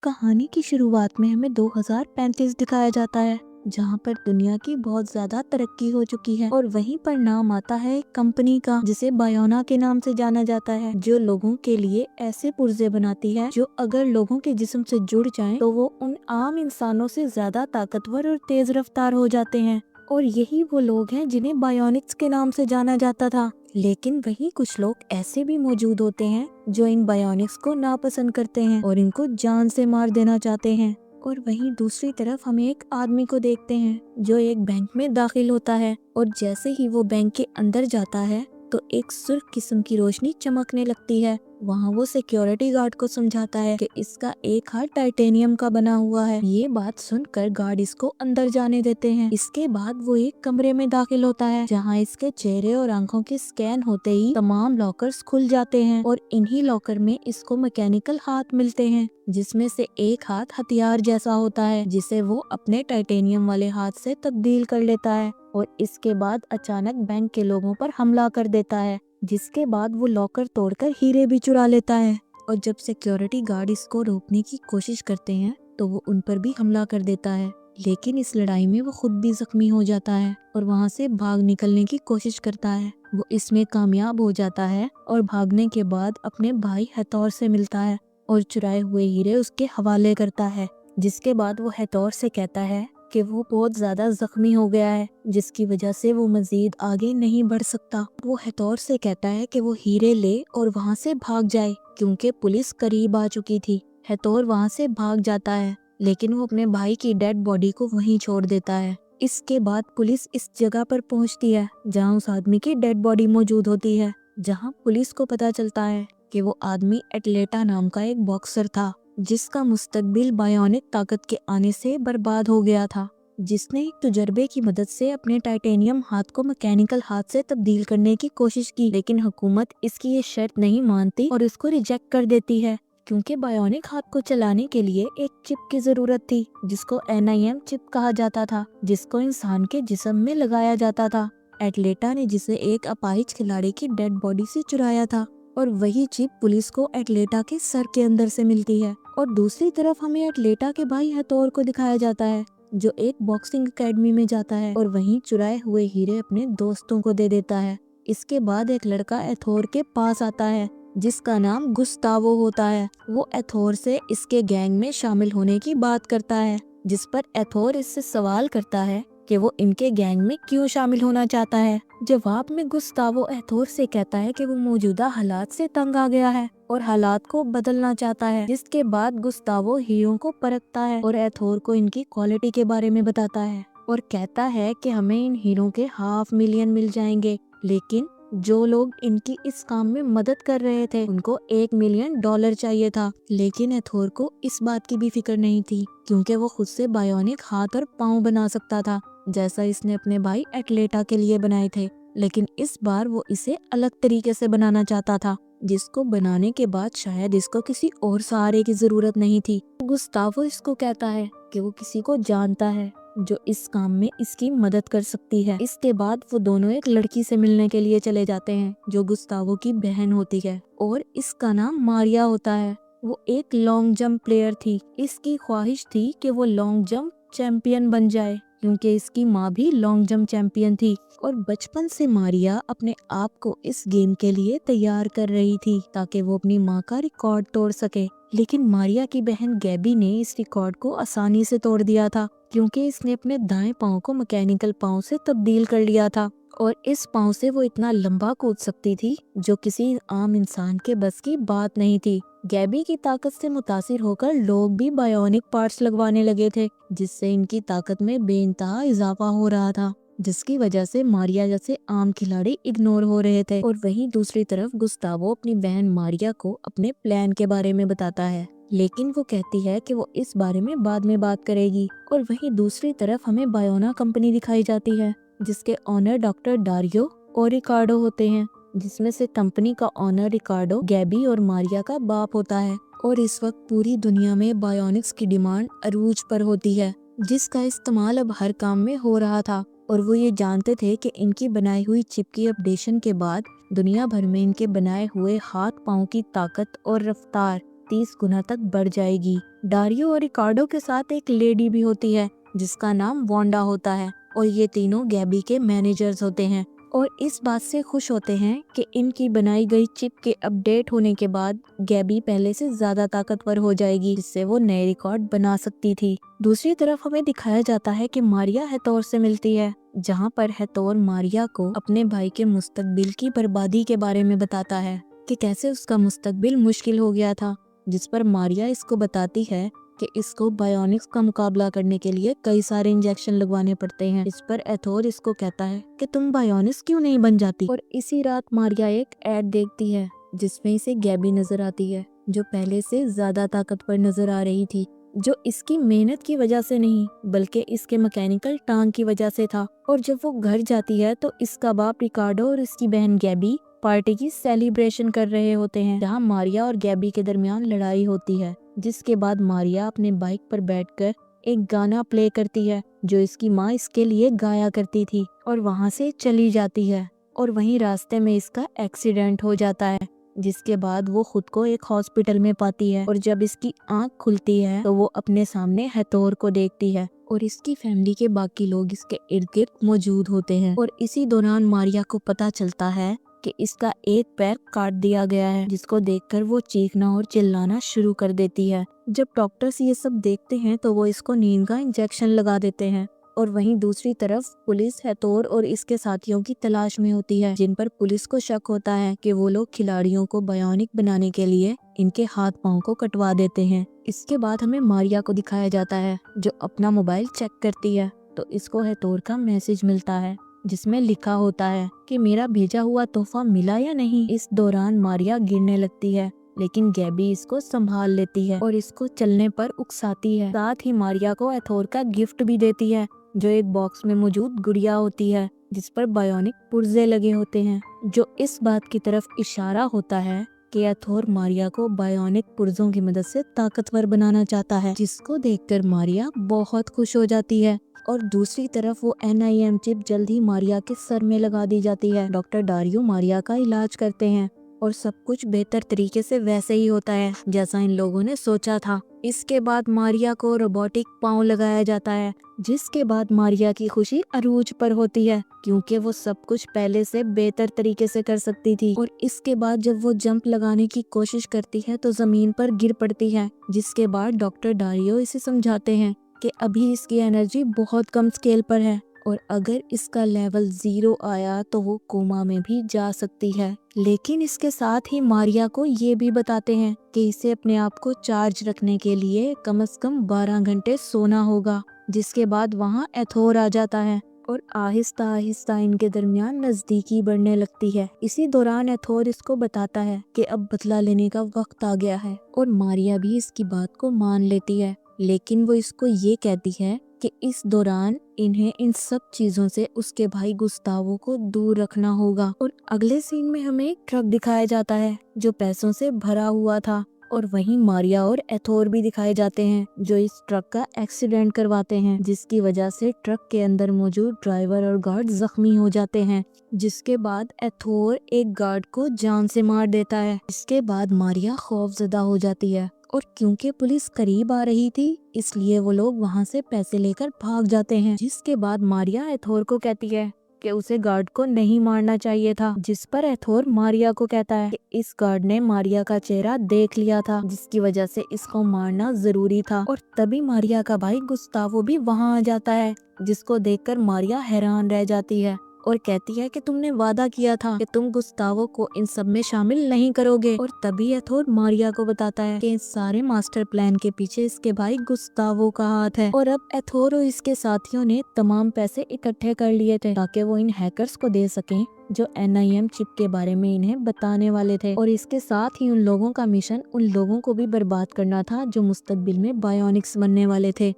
کہانی کی شروعات میں ہمیں 2035 دکھایا جاتا ہے، جہاں پر دنیا کی بہت زیادہ ترقی ہو چکی ہے، اور وہیں پر نام آتا ہے ایک کمپنی کا جسے بایونا کے نام سے جانا جاتا ہے، جو لوگوں کے لیے ایسے پرزے بناتی ہے جو اگر لوگوں کے جسم سے جڑ جائیں تو وہ ان عام انسانوں سے زیادہ طاقتور اور تیز رفتار ہو جاتے ہیں، اور یہی وہ لوگ ہیں جنہیں بایونکس کے نام سے جانا جاتا تھا۔ لیکن وہیں کچھ لوگ ایسے بھی موجود ہوتے ہیں جو ان بایونکس کو ناپسند کرتے ہیں اور ان کو جان سے مار دینا چاہتے ہیں۔ اور وہیں دوسری طرف ہمیں ایک آدمی کو دیکھتے ہیں جو ایک بینک میں داخل ہوتا ہے، اور جیسے ہی وہ بینک کے اندر جاتا ہے تو ایک سرخ قسم کی روشنی چمکنے لگتی ہے۔ وہاں وہ سیکیورٹی گارڈ کو سمجھاتا ہے کہ اس کا ایک ہاتھ ٹائٹینیم کا بنا ہوا ہے۔ یہ بات سن کر گارڈ اس کو اندر جانے دیتے ہیں۔ اس کے بعد وہ ایک کمرے میں داخل ہوتا ہے جہاں اس کے چہرے اور آنکھوں کے سکین ہوتے ہی تمام لاکرز کھل جاتے ہیں، اور انہی لاکر میں اس کو میکینیکل ہاتھ ملتے ہیں جس میں سے ایک ہاتھ ہتھیار جیسا ہوتا ہے جسے وہ اپنے ٹائٹینیم والے ہاتھ سے تبدیل کر لیتا ہے، اور اس کے بعد اچانک بینک کے لوگوں پر حملہ کر دیتا ہے، جس کے بعد وہ لاکر توڑ کر ہیرے بھی چرا لیتا ہے۔ اور جب سیکیورٹی گارڈ اس کو روکنے کی کوشش کرتے ہیں تو وہ ان پر بھی حملہ کر دیتا ہے، لیکن اس لڑائی میں وہ خود بھی زخمی ہو جاتا ہے اور وہاں سے بھاگ نکلنے کی کوشش کرتا ہے۔ وہ اس میں کامیاب ہو جاتا ہے اور بھاگنے کے بعد اپنے بھائی ہتھور سے ملتا ہے اور چرائے ہوئے ہیرے اس کے حوالے کرتا ہے، جس کے بعد وہ ہتھور سے کہتا ہے کہ وہ بہت زیادہ زخمی ہو گیا ہے جس کی وجہ سے وہ مزید آگے نہیں بڑھ سکتا۔ وہ ہتھور سے کہتا ہے کہ وہ ہیرے لے اور وہاں سے بھاگ جائے کیونکہ پولیس قریب آ چکی تھی۔ ہتھور وہاں سے بھاگ جاتا ہے لیکن وہ اپنے بھائی کی ڈیڈ باڈی کو وہیں چھوڑ دیتا ہے۔ اس کے بعد پولیس اس جگہ پر پہنچتی ہے جہاں اس آدمی کی ڈیڈ باڈی موجود ہوتی ہے، جہاں پولیس کو پتہ چلتا ہے کہ وہ آدمی ایٹلیٹا نام کا ایک باکسر تھا جس کا مستقبل بایونک طاقت کے آنے سے برباد ہو گیا تھا، جس نے ایک تجربے کی مدد سے اپنے ٹائٹینیم ہاتھ کو میکینیکل ہاتھ سے تبدیل کرنے کی کوشش کی، لیکن حکومت اس کی یہ شرط نہیں مانتی اور اس کو ریجیکٹ کر دیتی ہے کیونکہ بایونک ہاتھ کو چلانے کے لیے ایک چپ کی ضرورت تھی جس کو NIM چپ کہا جاتا تھا، جس کو انسان کے جسم میں لگایا جاتا تھا۔ ایٹلیٹا نے جسے ایک اپاہج کھلاڑی کی ڈیڈ باڈی سے چرایا تھا، اور وہی چپ پولیس کو ایٹلیٹا کے سر کے اندر سے ملتی ہے۔ اور دوسری طرف ہمیں ایٹلیٹا کے بھائی ہتھور کو دکھایا جاتا ہے جو ایک باکسنگ اکیڈمی میں جاتا ہے اور وہیں چرائے ہوئے ہیرے اپنے دوستوں کو دے دیتا ہے۔ اس کے بعد ایک لڑکا ہتھور کے پاس آتا ہے جس کا نام گستاوو ہوتا ہے۔ وہ ہتھور سے اس کے گینگ میں شامل ہونے کی بات کرتا ہے، جس پر ہتھور اس سے سوال کرتا ہے کہ وہ ان کے گینگ میں کیوں شامل ہونا چاہتا ہے۔ جواب میں گستاوو ہتھور سے کہتا ہے کہ وہ موجودہ حالات سے تنگ آ گیا ہے اور حالات کو بدلنا چاہتا ہے، جس کے بعد گستاوو ہیروں کو پرکھتا ہے اور ہتھور کو ان کی کوالٹی کے بارے میں بتاتا ہے اور کہتا ہے کہ ہمیں ان ہیروں کے $500,000 مل جائیں گے، لیکن جو لوگ ان کی اس کام میں مدد کر رہے تھے ان کو $1,000,000 چاہیے تھا۔ لیکن ہتھور کو اس بات کی بھی فکر نہیں تھی کیونکہ وہ خود سے بایونک ہاتھ اور پاؤں بنا سکتا تھا جیسا اس نے اپنے بھائی ایٹلیٹا کے لیے بنائے تھے، لیکن اس بار وہ اسے الگ طریقے سے بنانا چاہتا تھا جس کو بنانے کے بعد شاید اس کو کسی اور سہارے کی ضرورت نہیں تھی۔ گستاوو اس کو کہتا ہے کہ وہ کسی کو جانتا ہے جو اس کام میں اس کی مدد کر سکتی ہے۔ اس کے بعد وہ دونوں ایک لڑکی سے ملنے کے لیے چلے جاتے ہیں جو گستاوو کی بہن ہوتی ہے اور اس کا نام ماریا ہوتا ہے۔ وہ ایک لانگ جمپ پلیئر تھی۔ اس کی خواہش تھی کہ وہ لانگ جمپ چیمپئن بن جائے کیونکہ اس کی ماں بھی لانگ جمپ چیمپئن تھی، اور بچپن سے ماریا اپنے آپ کو اس گیم کے لیے تیار کر رہی تھی تاکہ وہ اپنی ماں کا ریکارڈ توڑ سکے، لیکن ماریا کی بہن گیبی نے اس ریکارڈ کو آسانی سے توڑ دیا تھا کیونکہ اس نے اپنے دائیں پاؤں کو میکینیکل پاؤں سے تبدیل کر لیا تھا، اور اس پاؤں سے وہ اتنا لمبا کود سکتی تھی جو کسی عام انسان کے بس کی بات نہیں تھی۔ گیبی کی طاقت سے متاثر ہو کر لوگ بھی بایونک پارٹس لگوانے لگے تھے جس سے ان کی طاقت میں بے انتہا اضافہ ہو رہا تھا، جس کی وجہ سے ماریا جیسے عام کھلاڑی اگنور ہو رہے تھے۔ اور وہیں دوسری طرف گستاوو اپنی بہن ماریا کو اپنے پلان کے بارے میں بتاتا ہے، لیکن وہ کہتی ہے کہ وہ اس بارے میں بعد میں بات کرے گی۔ اور وہیں دوسری طرف ہمیں بایونا کمپنی دکھائی جاتی ہے جس کے آنر ڈاکٹر ڈاریو اور ریکارڈو ہوتے ہیں، جس میں سے کمپنی کا آنر ریکارڈو گیبی اور ماریا کا باپ ہوتا ہے، اور اس وقت پوری دنیا میں بایونکس کی ڈیمانڈ عروج پر ہوتی ہے جس کا استعمال اب ہر کام میں ہو رہا تھا، اور وہ یہ جانتے تھے کہ ان کی بنائی ہوئی چپ کی اپڈیشن کے بعد دنیا بھر میں ان کے بنائے ہوئے ہاتھ پاؤں کی طاقت اور رفتار 30 गुना तक बढ़ जाएगी। डारियो और रिकार्डो के साथ एक लेडी भी होती है जिसका नाम वांडा होता है और ये तीनों गैबी के मैनेजर्स होते हैं और इस बात से खुश होते हैं कि इनकी बनाई गई चिप के अपडेट होने के बाद गैबी पहले से ज्यादा ताकतवर हो जाएगी, जिससे वो नए रिकॉर्ड बना सकती थी। दूसरी तरफ हमें दिखाया जाता है कि मारिया हेथोर से मिलती है, जहाँ पर हेथोर मारिया को अपने भाई के मुस्तकबिल की बर्बादी के बारे में बताता है कि कैसे उसका मुस्तकबिल मुश्किल हो गया था, जिस पर मारिया इसको बताती है कि इसको बायोनिक्स का मुकाबला करने के लिए कई सारे इंजेक्शन लगवाने पड़ते हैं। इस पर एथोर इसको कहता है कि तुम बायोनिक्स क्यों नहीं बन जाती। और इसी रात मारिया एक ऐड देखती है जिसमें इसे गैबी नजर आती है, जो पहले से ज्यादा ताकतवर नजर आ रही थी, जो इसकी मेहनत की वजह से नहीं बल्कि इसके मैकेनिकल टांग की वजह से था। और जब वो घर जाती है तो इसका बाप रिकार्डो और इसकी बहन गैबी पार्टी की सेलिब्रेशन कर रहे होते हैं, जहाँ मारिया और गैबी के दरमियान लड़ाई होती है। जिसके बाद मारिया अपने बाइक पर बैठकर एक गाना प्ले करती है जो इसकी माँ इसके लिए गाया करती थी और वहाँ से चली जाती है। और वहीं रास्ते में इसका एक्सीडेंट हो जाता है, जिसके बाद वो खुद को एक हॉस्पिटल में पाती है। और जब इसकी आंख खुलती है तो वो अपने सामने हेथोर को देखती है और इसकी फैमिली के बाकी लोग इसके इर्द गिर्द मौजूद होते हैं। और इसी दौरान मारिया को पता चलता है कि इसका एक पैर काट दिया गया है, जिसको देखकर वो चीखना और चिल्लाना शुरू कर देती है। जब डॉक्टर्स ये सब देखते हैं तो वो इसको नींद का इंजेक्शन लगा देते हैं। और वहीं दूसरी तरफ पुलिस हेथोर और इसके साथियों की तलाश में होती है, जिन पर पुलिस को शक होता है कि वो लोग खिलाड़ियों को बायोनिक बनाने के लिए इनके हाथ पांव को कटवा देते हैं। इसके बाद हमें मारिया को दिखाया जाता है जो अपना मोबाइल चेक करती है तो इसको हेथोर का मैसेज मिलता है जिसमें लिखा होता है कि मेरा भेजा हुआ तोहफा मिला या नहीं। इस दौरान मारिया गिरने लगती है, लेकिन गैबी इसको संभाल लेती है और इसको चलने पर उकसाती है। साथ ही मारिया को एथोर का गिफ्ट भी देती है, जो एक बॉक्स में मौजूद गुड़िया होती है जिस पर बायोनिक पुर्जे लगे होते हैं, जो इस बात की तरफ इशारा होता है कि एथोर मारिया को बायोनिक पुर्जों की मदद से ताकतवर बनाना चाहता है, जिसको देखकर मारिया बहुत खुश हो जाती है। और दूसरी तरफ वो NIM चिप जल्द ही मारिया के सर में लगा दी जाती है। डॉक्टर डारियो मारिया का इलाज करते हैं और सब कुछ बेहतर तरीके से वैसे ही होता है जैसा इन लोगों ने सोचा था। इसके बाद मारिया को रोबोटिक पाँव लगाया जाता है, जिसके बाद मारिया की खुशी अरूज पर होती है क्योंकि वो सब कुछ पहले से बेहतर तरीके से कर सकती थी। और इसके बाद जब वो जंप लगाने की कोशिश करती है तो जमीन पर गिर पड़ती है, जिसके बाद डॉक्टर डारियो इसे समझाते हैं कि अभी इसकी एनर्जी बहुत कम स्केल पर है और अगर इसका लेवल 0 आया तो वो कोमा में भी जा सकती है। लेकिन इसके साथ ही मारिया को ये भी बताते हैं कि इसे अपने आप को चार्ज रखने के लिए कम से कम 12 घंटे सोना होगा। जिसके बाद वहाँ एथोर आ जाता है और आहिस्ता आहिस्ता इनके दरमियान नजदीकी बढ़ने लगती है। इसी दौरान एथोर इसको बताता है कि अब बदला लेने का वक्त आ गया है और मारिया भी इसकी बात को मान लेती है, लेकिन वो इसको ये कहती है कि इस दौरान इन्हें इन सब चीजों से उसके भाई गुस्तावो को दूर रखना होगा। और अगले सीन में हमें एक ट्रक दिखाया जाता है जो पैसों से भरा हुआ था और वहीं मारिया और एथोर भी दिखाए जाते हैं जो इस ट्रक का एक्सीडेंट करवाते हैं, जिसकी वजह से ट्रक के अंदर मौजूद ड्राइवर और गार्ड जख्मी हो जाते हैं। जिसके बाद एथोर एक गार्ड को जान से मार देता है। इसके बाद मारिया खौफजदा हो जाती है और क्योंकि पुलिस करीब आ रही थी इसलिए वो लोग वहाँ से पैसे लेकर भाग जाते हैं। जिसके बाद मारिया एथोर को कहती है कि उसे गार्ड को नहीं मारना चाहिए था, जिस पर एथोर मारिया को कहता है कि इस गार्ड ने मारिया का चेहरा देख लिया था जिसकी वजह से इसको मारना जरूरी था। और तभी मारिया का भाई गुस्तावो भी वहाँ आ जाता है, जिसको देखकर मारिया हैरान रह जाती है और कहती है कि तुमने वादा किया था कि तुम गुस्तावो को इन सब में शामिल नहीं करोगे। और तभी एथोर मारिया को बताता है कि इस सारे मास्टर प्लान के पीछे इसके भाई गुस्तावो का हाथ है। और अब एथोर और इसके साथियों ने तमाम पैसे इकट्ठे कर लिए थे ताकि वो इन हैकर्स को दे सकें जो NIM चिप के बारे में इन्हें बताने वाले थे। और इसके साथ ही उन लोगों का मिशन उन लोगों को भी बर्बाद करना था जो मुस्तकबिल में बायोनिक्स बनने वाले थे।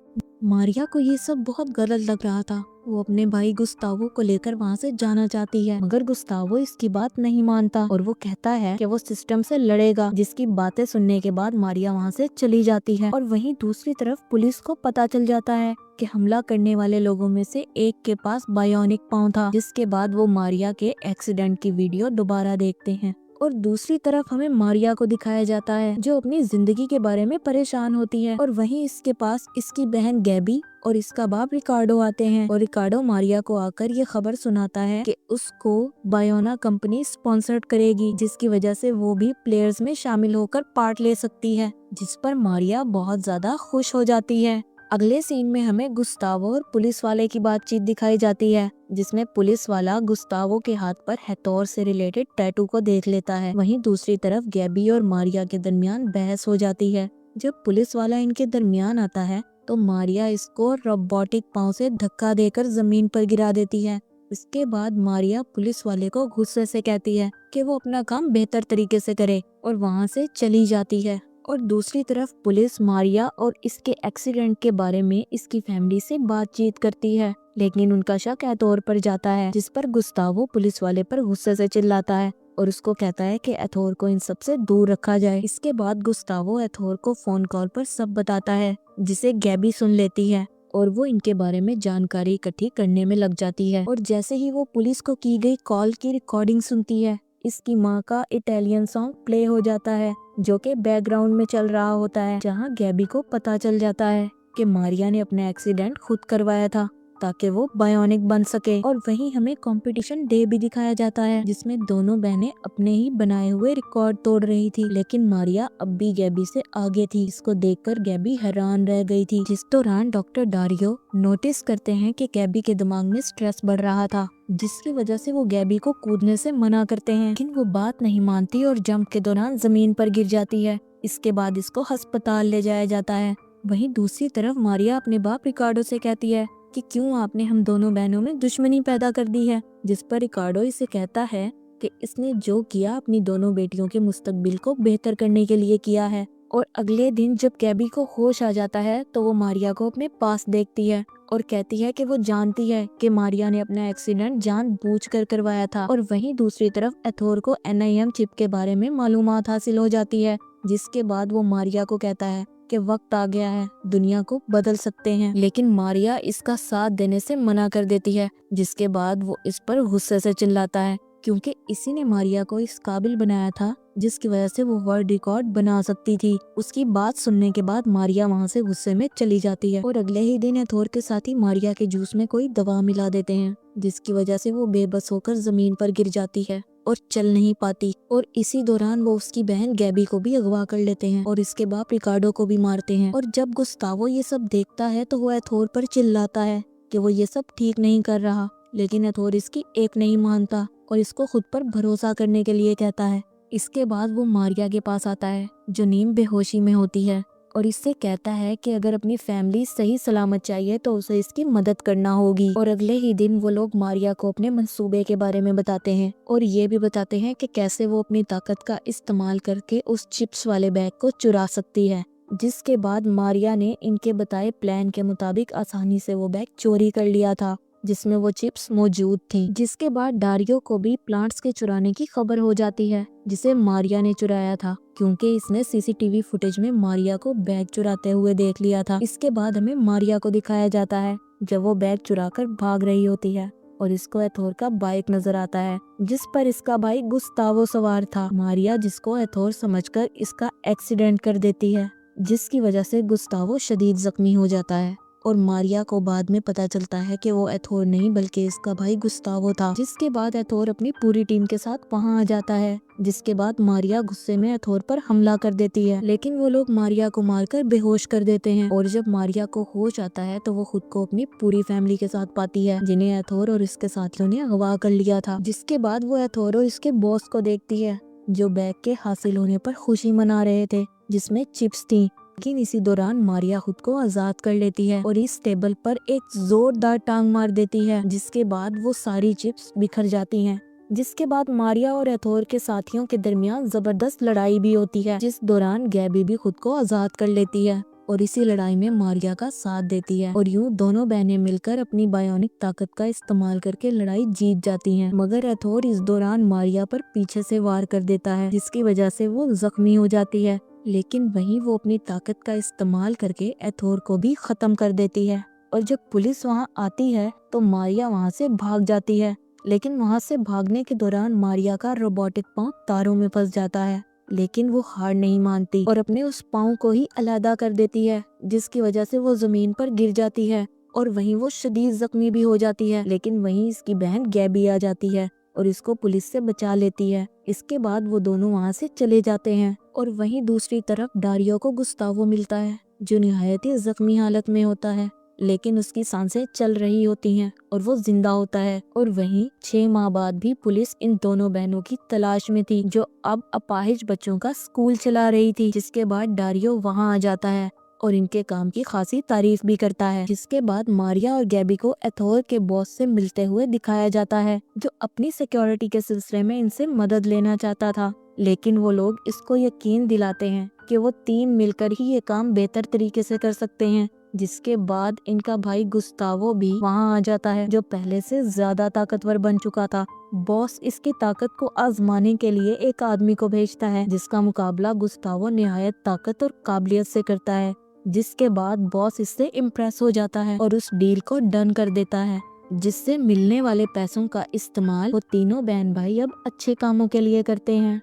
मारिया को ये सब बहुत गलत लग रहा था। वो अपने भाई गुस्तावो को लेकर वहाँ से जाना चाहती है, मगर गुस्तावो इसकी बात नहीं मानता और वो कहता है कि वो सिस्टम से लड़ेगा। जिसकी बातें सुनने के बाद मारिया वहाँ से चली जाती है। और वहीं दूसरी तरफ पुलिस को पता चल जाता है कि हमला करने वाले लोगों में से एक के पास बायोनिक पाँव था। जिसके बाद वो मारिया के एक्सीडेंट की वीडियो दोबारा देखते हैं और दूसरी तरफ हमें मारिया को दिखाया जाता है जो अपनी जिंदगी के बारे में परेशान होती है। और वहीं इसके पास इसकी बहन गैबी और इसका बाप रिकार्डो आते हैं और रिकार्डो मारिया को आकर ये खबर सुनाता है कि उसको बायोना कंपनी स्पॉन्सर्ड करेगी, जिसकी वजह से वो भी प्लेयर्स में शामिल होकर पार्ट ले सकती है, जिस पर मारिया बहुत ज्यादा खुश हो जाती है। अगले सीन में हमें गुस्तावो और पुलिस वाले की बातचीत दिखाई जाती है, जिसमें पुलिस वाला गुस्तावो के हाथ पर हैथोर से रिलेटेड टैटू को देख लेता है। वहीं दूसरी तरफ गैबी और मारिया के दरमियान बहस हो जाती है। जब पुलिस वाला इनके दरमियान आता है तो मारिया इसको रोबोटिक पाँव से धक्का देकर जमीन पर गिरा देती है। इसके बाद मारिया पुलिस वाले को गुस्से से कहती है कि वो अपना काम बेहतर तरीके से करे और वहाँ से चली जाती है। और दूसरी तरफ पुलिस मारिया और इसके एक्सीडेंट के बारे में इसकी फैमिली से बातचीत करती है, लेकिन उनका शक एथोर पर जाता है, जिस पर गुस्तावो पुलिस वाले पर गुस्से से चिल्लाता है और उसको कहता है कि एथोर को इन सब से दूर रखा जाए। इसके बाद गुस्तावो एथोर को फोन कॉल पर सब बताता है, जिसे गैबी सुन लेती है और वो इनके बारे में जानकारी इकट्ठी करने में लग जाती है। और जैसे ही वो पुलिस को की गई कॉल की रिकॉर्डिंग सुनती है, इसकी माँ का इटालियन सॉन्ग प्ले हो जाता है जो कि बैकग्राउंड में चल रहा होता है, जहाँ गैबी को पता चल जाता है कि मारिया ने अपना एक्सीडेंट खुद करवाया था ताकि वो बायोनिक बन सके। और वहीं हमें कंपटीशन डे भी दिखाया जाता है, जिसमें दोनों बहनें अपने ही बनाए हुए रिकॉर्ड तोड़ रही थी, लेकिन मारिया अब भी गैबी से आगे थी। इसको देखकर गैबी हैरान रह गई थी। जिस दौरान डॉक्टर डारियो नोटिस करते हैं कि गैबी के दिमाग में स्ट्रेस बढ़ रहा था, जिसकी वजह से वो गैबी को कूदने से मना करते हैं, लेकिन वो बात नहीं मानती और जंप के दौरान जमीन पर गिर जाती है। इसके बाद इसको अस्पताल ले जाया जाता है। वहीं दूसरी तरफ मारिया अपने बाप रिकार्डो से कहती है कि क्यों आपने हम दोनों बहनों में दुश्मनी पैदा कर दी है, जिस पर रिकार्डो इसे कहता है कि इसने जो किया अपनी दोनों बेटियों के मुस्तकबिल को बेहतर करने के लिए किया है। और अगले दिन जब गैबी को होश आ जाता है तो वो मारिया को अपने पास देखती है और कहती है कि वो जानती है कि मारिया ने अपना एक्सीडेंट जानबूझकर करवाया था। और वहीं दूसरी तरफ एथोर को NIM चिप के बारे में मालूमात हासिल हो जाती है, जिसके बाद वो मारिया को कहता है कि वक्त आ गया है, दुनिया को बदल सकते हैं, लेकिन मारिया इसका साथ देने से मना कर देती है, जिसके बाद वो इस पर गुस्से से चिल्लाता है क्योंकि इसी ने मारिया को इस काबिल बनाया था जिसकी वजह से वो वर्ल्ड रिकॉर्ड बना सकती थी। उसकी बात सुनने के बाद मारिया वहाँ से गुस्से में चली जाती है और अगले ही दिन एथोर के साथी मारिया के जूस में कोई दवा मिला देते हैं, जिसकी वजह से वो बेबस होकर जमीन पर गिर जाती है और चल नहीं पाती। और इसी दौरान वो उसकी बहन गैबी को भी अगवा कर लेते हैं और इसके बाप रिकार्डो को भी मारते हैं। और जब गुस्तावो ये सब देखता है तो वो एथोर पर चिल्लाता है कि वो ये सब ठीक नहीं कर रहा, लेकिन एथोर इसकी एक नहीं मानता और इसको खुद पर भरोसा करने के लिए कहता है। इसके बाद वो मारिया के पास आता है जो नीम बेहोशी में होती है और इससे कहता है कि अगर अपनी फैमिली सही सलामत चाहिए तो उसे इसकी मदद करना होगी। और अगले ही दिन वो लोग मारिया को अपने मंसूबे के बारे में बताते हैं और ये भी बताते हैं कि कैसे वो अपनी ताकत का इस्तेमाल करके उस चिप्स वाले बैग को चुरा सकती है। जिसके बाद मारिया ने इनके बताए प्लान के मुताबिक आसानी से वो बैग चोरी कर लिया था जिसमें वो चिप्स मौजूद थी। जिसके बाद डारियो को भी प्लांट्स के चुराने की खबर हो जाती है जिसे मारिया ने चुराया था, क्योंकि इसने CCTV फुटेज में मारिया को बैग चुराते हुए देख लिया था। इसके बाद हमें मारिया को दिखाया जाता है जब वो बैग चुराकर भाग रही होती है और इसको एथोर का बाइक नजर आता है जिस पर इसका भाई गुस्तावो सवार था। मारिया जिसको एथोर समझकर इसका एक्सीडेंट कर देती है, जिसकी वजह से गुस्तावो शदीद जख्मी हो जाता है और मारिया को बाद में पता चलता है कि वो एथोर नहीं बल्कि इसका भाई गुस्तावो था। जिसके बाद एथोर अपनी पूरी टीम के साथ वहां आ जाता है। जिसके बाद मारिया गुस्से में एथोर पर हमला कर देती है, लेकिन वो लोग मारिया को मारकर बेहोश कर देते हैं। और जब मारिया को होश आता है तो वो खुद को अपनी पूरी फैमिली के साथ पाती है जिन्हें एथोर और इसके साथियों ने अगवा कर लिया था। जिसके बाद वो एथोर और इसके बॉस को देखती है जो बैग के हासिल होने पर खुशी मना रहे थे जिसमें चिप्स थी। लेकिन इसी दौरान मारिया खुद को आजाद कर लेती है और इस टेबल पर एक जोरदार टांग मार देती है, जिसके बाद वो सारी चिप्स बिखर जाती हैं। जिसके बाद मारिया और एथोर के साथियों के दरमियान जबरदस्त लड़ाई भी होती है, जिस दौरान गैबी भी खुद को आजाद कर लेती है और इसी लड़ाई में मारिया का साथ देती है। और यूं दोनों बहनें मिलकर अपनी बायोनिक ताकत का इस्तेमाल करके लड़ाई जीत जाती हैं। मगर एथोर इस दौरान मारिया पर पीछे से वार कर देता है, जिसकी वजह से वो जख्मी हो जाती है। लेकिन वहीं वो अपनी ताकत का इस्तेमाल करके एथोर को भी खत्म कर देती है। और जब पुलिस वहां आती है तो मारिया वहां से भाग जाती है, लेकिन वहाँ से भागने के दौरान मारिया का रोबोटिक पाँव तारों में फंस जाता है, लेकिन वो हार नहीं मानती और अपने उस पाँव को ही अलहदा कर देती है, जिसकी वजह से वो जमीन पर गिर जाती है और वहीं वो शदीद जख्मी भी हो जाती है। लेकिन वहीं इसकी बहन गैबी आ जाती है और इसको पुलिस से बचा लेती है। इसके बाद वो दोनों वहाँ से चले जाते हैं और वहीं दूसरी तरफ डारियो को गुस्तावो मिलता है, जो निहायत ही जख्मी हालत में होता है, लेकिन उसकी सांसें चल रही होती हैं और वो जिंदा होता है। और वहीं 6 माह बाद भी पुलिस इन दोनों बहनों की तलाश में थी, जो अब अपाहिज बच्चों का स्कूल चला रही थी। जिसके बाद डारियो वहां आ जाता है और इनके काम की खासी तारीफ भी करता है। जिसके बाद मारिया और गैबी को एथोर के बॉस से मिलते हुए दिखाया जाता है, जो अपनी सिक्योरिटी के सिलसिले में इनसे मदद लेना चाहता था। लेकिन वो लोग इसको यकीन दिलाते हैं कि वो 3 मिलकर ही ये काम बेहतर तरीके से कर सकते हैं। जिसके बाद इनका भाई गुस्तावो भी वहां आ जाता है, जो पहले से ज्यादा ताकतवर बन चुका था। बॉस इसकी ताकत को आजमाने के लिए एक आदमी को भेजता है, जिसका मुकाबला गुस्तावो निहायत ताकत और काबिलियत से करता है। जिसके बाद बॉस इससे इम्प्रेस हो जाता है और उस डील को डन कर देता है, जिससे मिलने वाले पैसों का इस्तेमाल वो तीनों बहन भाई अब अच्छे कामों के लिए करते हैं।